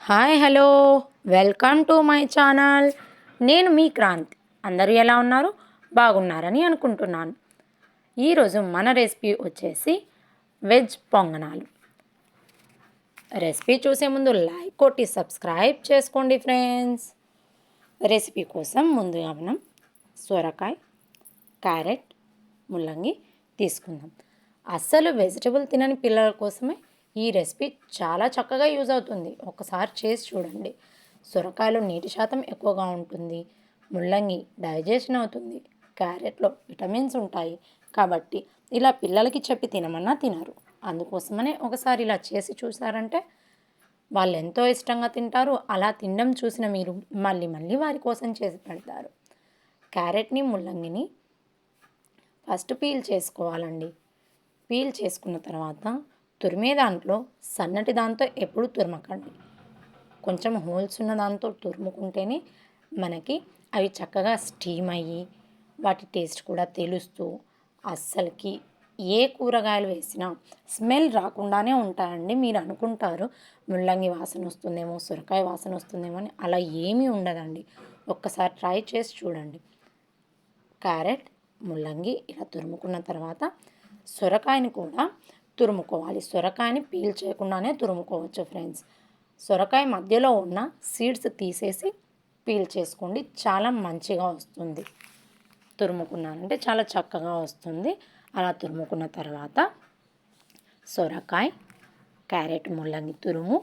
Hi hello welcome to my channel. నేను మీ క్రాంతి. అందరూ ఎలా ఉన్నారు? బాగున్నారని అనుకుంటున్నాను. ఈరోజు మన రెసిపీ వచ్చేసి వెజ్ పొంగనాలు. రెసిపీ చూసే ముందు లైక్ కొట్టి సబ్స్క్రైబ్ చేసుకోండి ఫ్రెండ్స్. రెసిపీ కోసం ముందుగా మనం సొరకాయ, క్యారెట్, ముల్లంగి తీసుకుందాం. అస్సలు వెజిటబుల్ తినని పిల్లల కోసమే ఈ రెసిపీ చాలా చక్కగా యూజ్ అవుతుంది. ఒకసారి చేసి చూడండి. సొరకాయలో నీటి శాతం ఎక్కువగా ఉంటుంది, ముల్లంగి డైజెషన్ అవుతుంది, క్యారెట్లో విటమిన్స్ ఉంటాయి. కాబట్టి ఇలా పిల్లలకి చెప్పి తినమన్నా తినరు. అందుకోసమనే ఒకసారి ఇలా చేసి చూసారంటే వాళ్ళు ఎంతో ఇష్టంగా తింటారు. అలా తినడం చూసిన మీరు మళ్ళీ మళ్ళీ వారి కోసం చేసి పెడతారు. క్యారెట్ని, ముల్లంగిని ఫస్ట్ పీల్ చేసుకోవాలండి. పీల్ చేసుకున్న తర్వాత తురిమే దాంట్లో సన్నటి దాంతో ఎప్పుడు తురమకండి. కొంచెం హోల్స్ ఉన్న దాంతో తురుముకుంటేనే మనకి అవి చక్కగా స్టీమ్ అయ్యి వాటి టేస్ట్ కూడా తెలుస్తూ అస్సలకి ఏ కూరగాయలు వేసినా స్మెల్ రాకుండానే ఉంటాయండి. మీరు అనుకుంటారు ముల్లంగి వాసన వస్తుందేమో, సొరకాయ వాసన వస్తుందేమో అని. అలా ఏమీ ఉండదండి. ఒక్కసారి ట్రై చేసి చూడండి. క్యారెట్, ముల్లంగి ఇలా తురుముకున్న తర్వాత సొరకాయని కూడా తురుముకోవాలి. సొరకాయని పీల్ చేయకుండానే తురుముకోవచ్చు ఫ్రెండ్స్. సొరకాయ మధ్యలో ఉన్న సీడ్స్ తీసేసి పీల్ చేసుకోండి, చాలా మంచిగా వస్తుంది. తురుముకున్నానంటే చాలా చక్కగా వస్తుంది. అలా తురుముకున్న తర్వాత సొరకాయ, క్యారెట్, ముల్లంగి తురుము,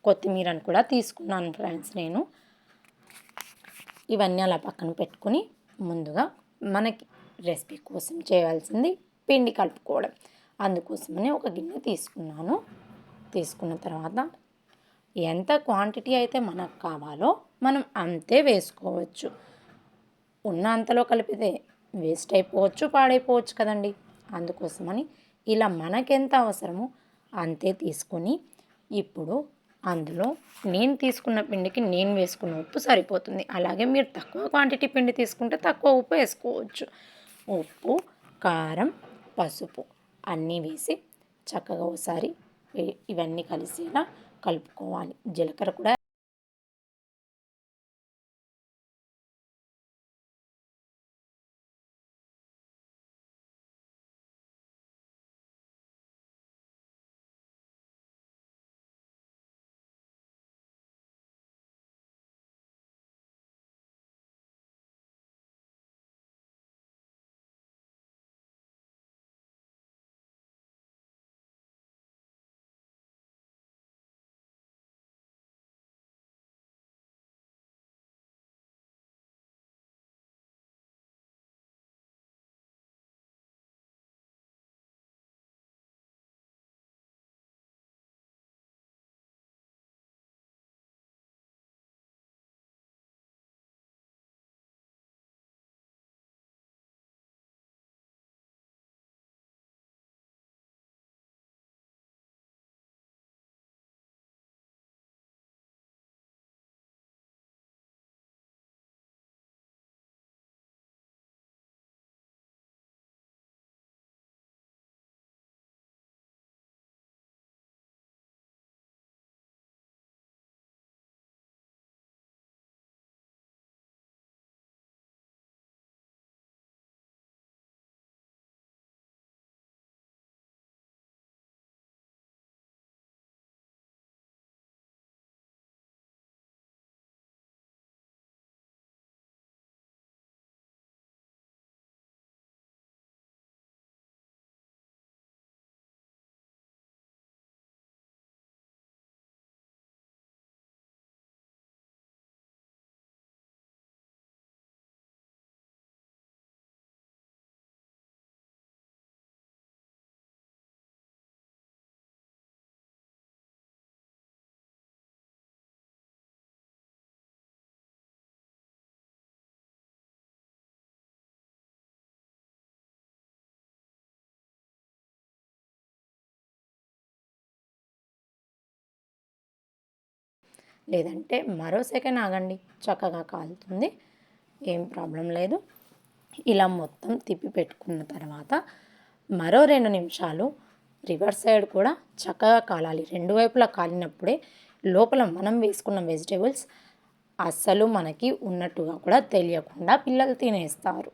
కొత్తిమీరని కూడా తీసుకున్నాను ఫ్రెండ్స్ నేను. ఇవన్నీ అలా పక్కన పెట్టుకుని ముందుగా మనకి రెసిపీ కోసం చేయవలసింది పిండి కలుపుకోవడం. అందుకోసమని ఒక గిన్నె తీసుకున్నాను. తీసుకున్న తర్వాత ఎంత క్వాంటిటీ అయితే మనకు కావాలో మనం అంతే వేసుకోవచ్చు. ఉన్న అంతలో కలిపితే వేస్ట్ అయిపోవచ్చు, పాడైపోవచ్చు కదండి. అందుకోసమని ఇలా మనకెంత అవసరమో అంతే తీసుకొని ఇప్పుడు అందులో నేను తీసుకున్న పిండికి నేను వేసుకున్న ఉప్పు సరిపోతుంది. అలాగే మీరు తక్కువ క్వాంటిటీ పిండి తీసుకుంటే తక్కువ ఉప్పు వేసుకోవచ్చు. ఉప్పు, కారం, పసుపు అన్నీ వేసి చక్కగా ఒకసారి ఇవన్నీ కలిసేలా కలుపుకోవాలి. జీలకర్ర కూడా లేదంటే మరో సెకండ్ ఆగండి, చక్కగా కాలుతుంది, ఏం ప్రాబ్లం లేదు. ఇలా మొత్తం తిప్పి పెట్టుకున్న తర్వాత మరో 2 నిమిషాలు రివర్స్ సైడ్ కూడా చక్కగా కాలాలి. రెండు వైపులా కాలినప్పుడే లోపల మనం వేసుకున్న వెజిటేబుల్స్ అస్సలు మనకి ఉన్నట్టుగా కూడా తెలియకుండా పిల్లలు తినేస్తారు.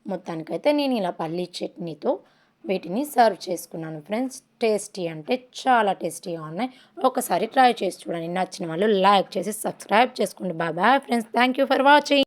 మొత్తానికైతే నేను ఇలా పల్లీ చట్నీతో వీటిని సర్వ్ చేసుకున్నాను ఫ్రెండ్స్. టేస్టీ అంటే చాలా టేస్టీగా ఉన్నాయి. ఒకసారి ట్రై చేసి చూడండి. నచ్చిన వాళ్ళు లైక్ చేసి సబ్స్క్రైబ్ చేసుకోండి. Bye bye friends. Thank you for watching.